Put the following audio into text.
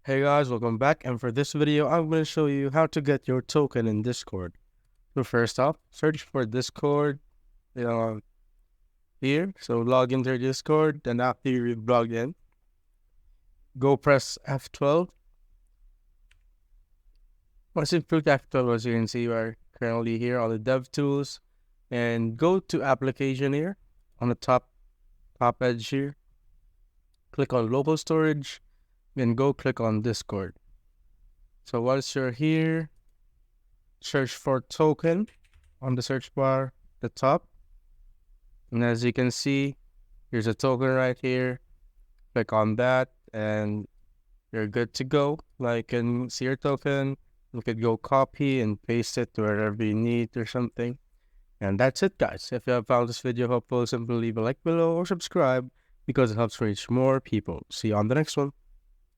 Hey guys, welcome back, and for this video I'm going to show you how to get your token in Discord. So first off, search for Discord here. So log into your Discord, and after you've logged in, go press F12. Once you click F12, as you can see, we're currently here on the DevTools, and go to application here on the top edge here. Click on local storage, then go click on Discord. So once you're here, search for token on the search bar at the top. And as you can see, here's a token right here. Click on that and you're good to go. Like, you can see your token. You could go copy and paste it to wherever you need or something. And that's it, guys. If you have found this video helpful, simply leave a like below or subscribe because it helps reach more people. See you on the next one.